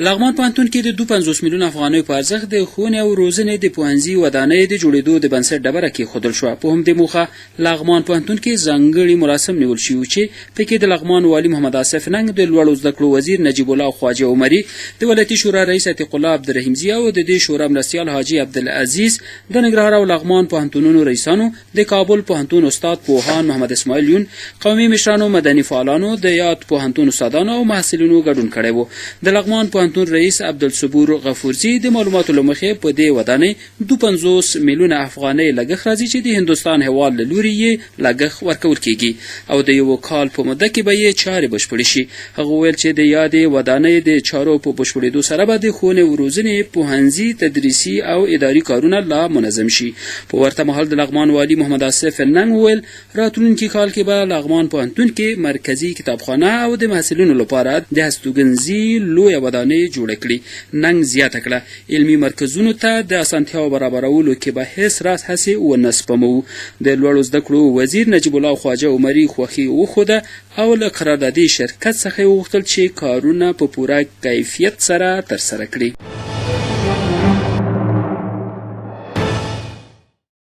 لغمان پوهنتون کې د 250 میلیون افغانیو په ارزښت د ښوونې او روزنې د پوهنځي ودانۍ د جوړېدو د بنسټ ډبره کېښودل شوه. په همدې موخه لغمان پوهنتون کې ځانګړي مراسم نیول شوي چې پکې د لغمان والي محمد آصف ننګ، د لوړو زده کړو وزیر نجیب الله خواجه عمري، د ولایتي شورا رئیس عتیق الله عبدالرحیمزي او د دې شورا مرستیال حاجي عبدالعزیز، د ننګرهار او لغمان پوهنتونونو رئیسانو، د کابل پوهنتون استاد پوهان محمد اسماعیل یون، قومي مشرانو، مدني فعالانو، د یاد پوهنتون استادانو او محصلینو ګډون کړی و. د لغمان پوهنتون رئیس عبدالصبور غفورزي د معلوماتو له مخې په دې ودانۍ 250 میلیونه افغانۍ لګښت راځي چې د هندوستان هېواد له لوري یې لګښت ورکول کیږي او د یو کال په موده کې به یې چارې بشپړې شي. هغه وویل چې د یادې ودانۍ د چارو په بشپړېدو سره به د ښوونې او روزنې پوهنځي تدریسي او اداري کارونه لا منظم شي. په ورته مهال د لغمان والي محمد آصف ننګ وویل راتلونکي کال کې به لغمان پوهنتون کې مرکزي کتابخانه او د محصلینو لپاره د هستوګنځي لویه ودانۍ جوړه کړي. ننګ زیاته کړه علمي مرکزونو ته د اسانتیاو برابرولو کې به هیڅ راز هڅې ونه سپمو. د لوړو زده کړو وزیر نجیب الله خواجه عمري خوښي وښوده او له قراردادي شرکت څخه یې وغوښتل چې کارونه په پوره کیفیت سره ترسره کړي.